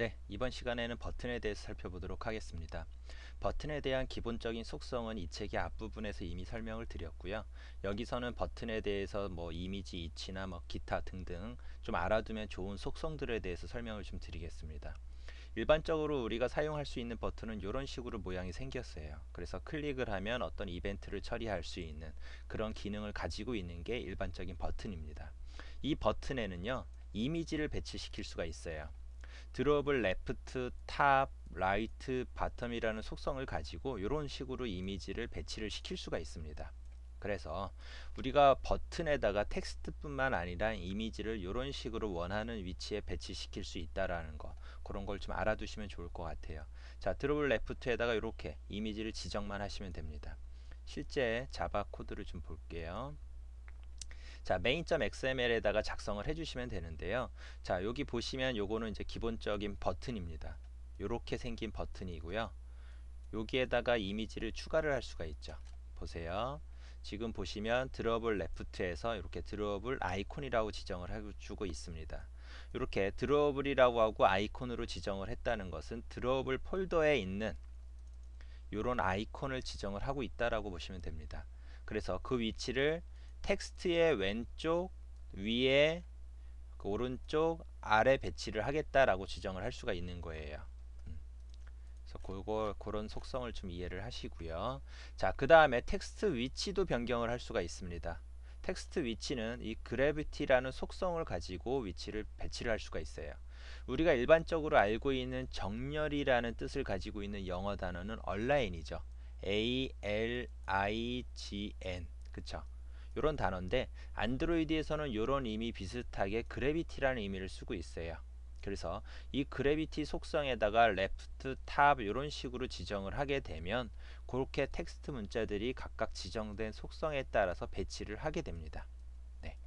네, 이번 시간에는 버튼에 대해서 살펴보도록 하겠습니다. 버튼에 대한 기본적인 속성은 이 책의 앞부분에서 이미 설명을 드렸고요. 여기서는 버튼에 대해서 이미지 이치나 기타 등등 좀 알아두면 좋은 속성들에 대해서 설명을 좀 드리겠습니다. 일반적으로 우리가 사용할 수 있는 버튼은 이런 식으로 모양이 생겼어요. 그래서 클릭을 하면 어떤 이벤트를 처리할 수 있는 그런 기능을 가지고 있는 게 일반적인 버튼입니다. 이 버튼에는요, 이미지를 배치시킬 수가 있어요. 드롭을 레프트, 탑, 라이트, 바텀이라는 속성을 가지고 이런 식으로 이미지를 배치를 시킬 수가 있습니다. 그래서 우리가 버튼에다가 텍스트뿐만 아니라 이미지를 이런 식으로 원하는 위치에 배치시킬 수 있다라는 거, 그런 걸 좀 알아두시면 좋을 것 같아요. 자, 드롭을 레프트에다가 이렇게 이미지를 지정만 하시면 됩니다. 실제 자바 코드를 좀 볼게요. 자, main.xml에다가 작성을 해주시면 되는데요. 자, 여기 보시면 요거는 이제 기본적인 버튼입니다. 요렇게 생긴 버튼이고요. 여기에다가 이미지를 추가를 할 수가 있죠. 보세요. 지금 보시면 드롭을 레프트에서 이렇게 드롭을 아이콘이라고 지정을 해주고 있습니다. 이렇게 드롭을이라고 하고 아이콘으로 지정을 했다는 것은 드롭을 폴더에 있는 이런 아이콘을 지정을 하고 있다라고 보시면 됩니다. 그래서 그 위치를 텍스트의 왼쪽, 위에, 그 오른쪽, 아래 배치를 하겠다라고 지정을 할 수가 있는 거예요. 그래서 그런 속성을 좀 이해를 하시고요. 자, 그 다음에 텍스트 위치도 변경을 할 수가 있습니다. 텍스트 위치는 이 그래비티라는 속성을 가지고 위치를 배치를 할 수가 있어요. 우리가 일반적으로 알고 있는 정렬이라는 뜻을 가지고 있는 영어 단어는 얼라인이죠. ALIGN, 그쵸? 요런 단어인데 안드로이드에서는 요런 의미 비슷하게 그래비티라는 의미를 쓰고 있어요. 그래서 이 그래비티 속성에다가 레프트, 탑 이런 식으로 지정을 하게 되면 그렇게 텍스트 문자들이 각각 지정된 속성에 따라서 배치를 하게 됩니다. 네,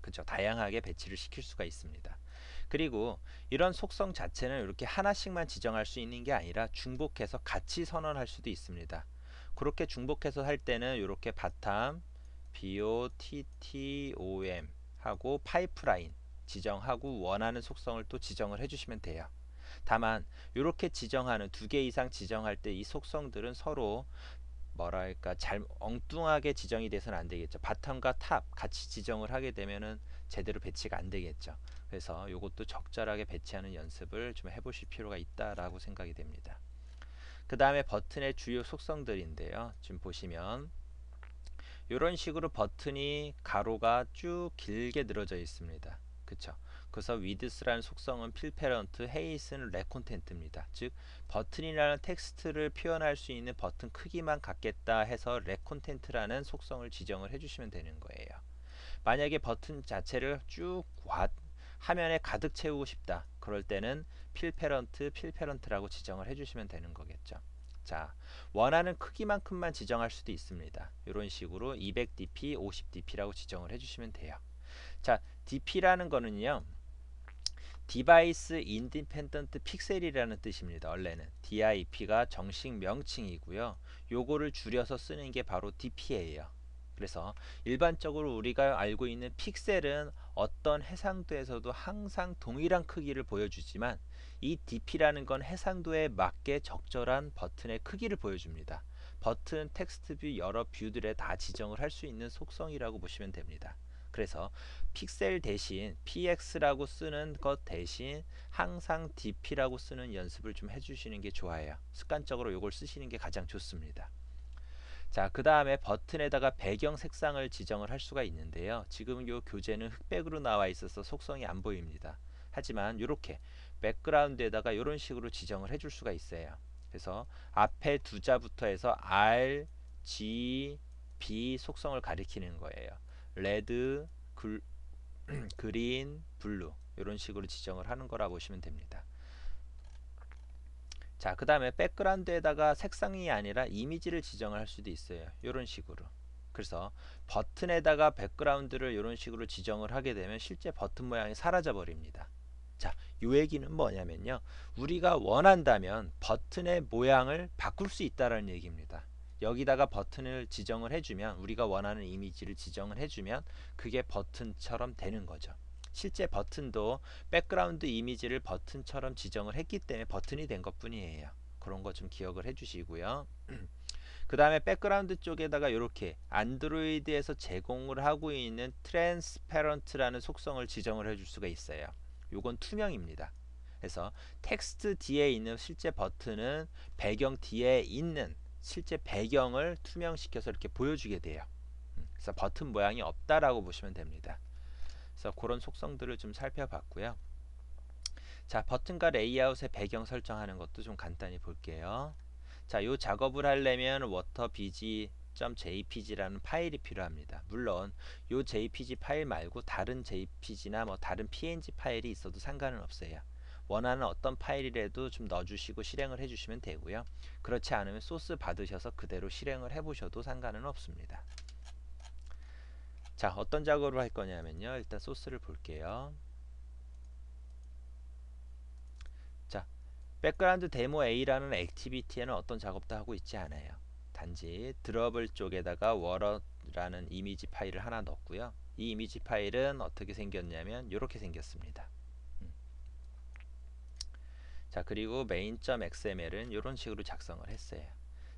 그렇죠. 다양하게 배치를 시킬 수가 있습니다. 그리고 이런 속성 자체는 이렇게 하나씩만 지정할 수 있는 게 아니라 중복해서 같이 선언할 수도 있습니다. 그렇게 중복해서 할 때는 이렇게 바텀, BOTTOM 하고 파이프라인 지정하고 원하는 속성을 또 지정을 해주시면 돼요. 다만 이렇게 지정하는 두 개 이상 지정할 때 이 속성들은 서로 뭐랄까 잘 엉뚱하게 지정이 돼서는 안 되겠죠. 바텀과 탑 같이 지정을 하게 되면은 제대로 배치가 안 되겠죠. 그래서 이것도 적절하게 배치하는 연습을 좀 해보실 필요가 있다라고 생각이 됩니다. 그 다음에 버튼의 주요 속성들인데요. 지금 보시면 이런 식으로 버튼이 가로가 쭉 길게 늘어져 있습니다. 그쵸? 그래서 width라는 속성은 필페런트, height은 레콘텐트입니다. 즉 버튼이라는 텍스트를 표현할 수 있는 버튼 크기만 갖겠다 해서 레콘텐트라는 속성을 지정을 해주시면 되는 거예요. 만약에 버튼 자체를 쭉 화면에 가득 채우고 싶다. 그럴 때는 필페런트라고 지정을 해주시면 되는 거겠죠. 자, 원하는 크기만큼만 지정할 수도 있습니다. 이런 식으로 200dp, 50dp라고 지정을 해주시면 돼요. 자, dp라는 거는요, 디바이스 인디펜던트 픽셀이라는 뜻입니다. 원래는 DIP가 정식 명칭이고요. 요거를 줄여서 쓰는 게 바로 DP예요. 그래서 일반적으로 우리가 알고 있는 픽셀은 어떤 해상도에서도 항상 동일한 크기를 보여주지만 이 DP라는 건 해상도에 맞게 적절한 버튼의 크기를 보여줍니다. 버튼 텍스트 뷰 여러 뷰들에 다 지정을 할 수 있는 속성이라고 보시면 됩니다. 그래서 픽셀 대신 px라고 쓰는 것 대신 항상 dp라고 쓰는 연습을 좀 해주시는 게 좋아요. 습관적으로 이걸 쓰시는 게 가장 좋습니다. 자, 그 다음에 버튼에다가 배경 색상을 지정을 할 수가 있는데요. 지금 이 교재는 흑백으로 나와 있어서 속성이 안 보입니다. 하지만 이렇게 백그라운드에다가 이런 식으로 지정을 해줄 수가 있어요. 그래서 앞에 두 자부터 해서 R, G, B 속성을 가리키는 거예요. 레드, 그린, 블루 이런 식으로 지정을 하는 거라 보시면 됩니다. 자, 그 다음에 백그라운드에다가 색상이 아니라 이미지를 지정을 할 수도 있어요. 이런 식으로. 그래서 버튼에다가 백그라운드를 이런 식으로 지정을 하게 되면 실제 버튼 모양이 사라져 버립니다. 자, 이 얘기는 뭐냐면요, 우리가 원한다면 버튼의 모양을 바꿀 수 있다는 얘기입니다. 여기다가 버튼을 지정을 해주면, 우리가 원하는 이미지를 지정을 해주면 그게 버튼처럼 되는 거죠. 실제 버튼도 백그라운드 이미지를 버튼처럼 지정을 했기 때문에 버튼이 된 것뿐이에요. 그런 거 좀 기억을 해주시고요. 그 다음에 백그라운드 쪽에다가 이렇게 안드로이드에서 제공을 하고 있는 트랜스페런트라는 속성을 지정을 해줄 수가 있어요. 요건 투명입니다. 그래서 텍스트 뒤에 있는 실제 버튼은 배경 뒤에 있는 실제 배경을 투명시켜서 이렇게 보여주게 돼요. 그래서 버튼 모양이 없다라고 보시면 됩니다. 그래서 그런 속성들을 좀 살펴봤고요. 자, 버튼과 레이아웃의 배경 설정하는 것도 좀 간단히 볼게요. 자, 요 작업을 하려면 waterbg.jpg라는 파일이 필요합니다. 물론 요 jpg 파일 말고 다른 jpg나 뭐 다른 png 파일이 있어도 상관은 없어요. 원하는 어떤 파일이라도 좀 넣어주시고 실행을 해주시면 되고요. 그렇지 않으면 소스 받으셔서 그대로 실행을 해보셔도 상관은 없습니다. 자, 어떤 작업을 할 거냐면요. 일단 소스를 볼게요. 자, 백그라운드 데모 A라는 액티비티에는 어떤 작업도 하고 있지 않아요. 단지 드러블 쪽에다가 워러라는 이미지 파일을 하나 넣었고요. 이 이미지 파일은 어떻게 생겼냐면 이렇게 생겼습니다. 자, 그리고 main.xml은 이런 식으로 작성을 했어요.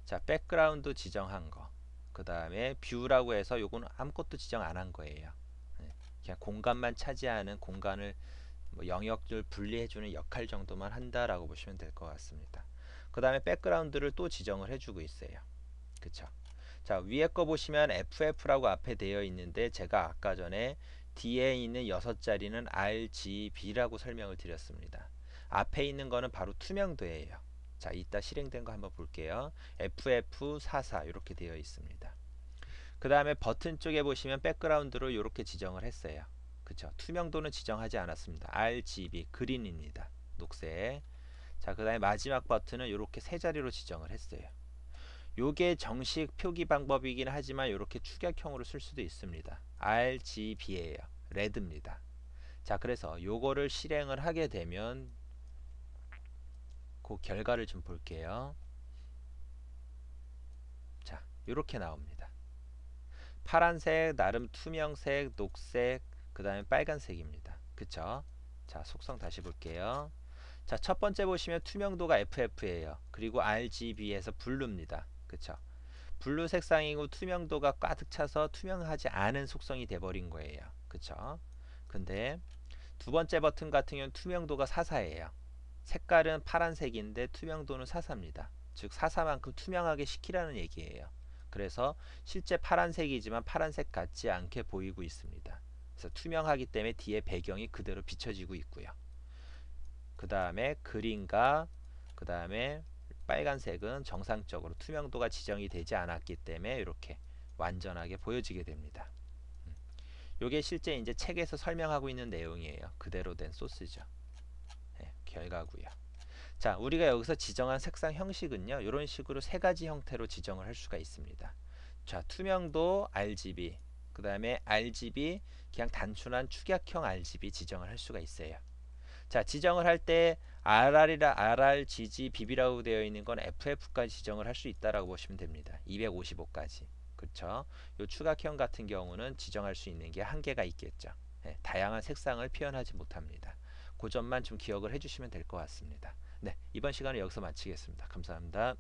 자, 백그라운드 지정한 거, 그 다음에 뷰라고 해서 요건 아무것도 지정 안 한 거예요. 그냥 공간만 차지하는 공간을 뭐 영역을 분리해주는 역할 정도만 한다라고 보시면 될 것 같습니다. 그 다음에 백그라운드를 또 지정을 해주고 있어요. 그쵸? 자, 위에 거 보시면 FF라고 앞에 되어 있는데 제가 아까 전에 뒤에 있는 6자리는 RGB라고 설명을 드렸습니다. 앞에 있는 거는 바로 투명도예요. 자, 이따 실행된 거 한번 볼게요. FF44 이렇게 되어 있습니다. 그 다음에 버튼 쪽에 보시면 백그라운드로 이렇게 지정을 했어요. 그쵸? 투명도는 지정하지 않았습니다. RGB 그린입니다. 녹색. 자, 그 다음에 마지막 버튼은 이렇게 세 자리로 지정을 했어요. 요게 정식 표기 방법이긴 하지만 이렇게 축약형으로 쓸 수도 있습니다. RGB예요. 레드입니다. 자, 그래서 요거를 실행을 하게 되면 그 결과를 좀 볼게요. 자, 이렇게 나옵니다. 파란색, 나름 투명색, 녹색, 그 다음에 빨간색입니다. 그쵸? 자, 속성 다시 볼게요. 자, 첫 번째 보시면 투명도가 FF예요. 그리고 RGB에서 블루입니다. 그쵸? 블루 색상이고 투명도가 가득 차서 투명하지 않은 속성이 돼버린 거예요. 그쵸? 근데 두 번째 버튼 같은 경우는 투명도가 사사예요. 색깔은 파란색인데 투명도는 사사입니다. 즉 사사만큼 투명하게 시키라는 얘기예요. 그래서 실제 파란색이지만 파란색 같지 않게 보이고 있습니다. 그래서 투명하기 때문에 뒤에 배경이 그대로 비춰지고 있고요. 그 다음에 그린과 그 다음에 빨간색은 정상적으로 투명도가 지정이 되지 않았기 때문에 이렇게 완전하게 보여지게 됩니다. 이게 실제 이제 책에서 설명하고 있는 내용이에요. 그대로 된 소스죠. 네, 결과고요. 자, 우리가 여기서 지정한 색상 형식은요, 이런 식으로 세 가지 형태로 지정을 할 수가 있습니다. 자, 투명도 RGB, 그 다음에 RGB 그냥 단순한 축약형 RGB 지정을 할 수가 있어요. 자, 지정을 할 때 RR이라 RRGG BB라고 되어 있는 건 FF까지 지정을 할 수 있다라고 보시면 됩니다. 255까지. 그렇죠? 요 추각형 같은 경우는 지정할 수 있는 게 한계가 있겠죠. 네, 다양한 색상을 표현하지 못합니다. 그 점만 좀 기억을 해주시면 될 것 같습니다. 네, 이번 시간은 여기서 마치겠습니다. 감사합니다.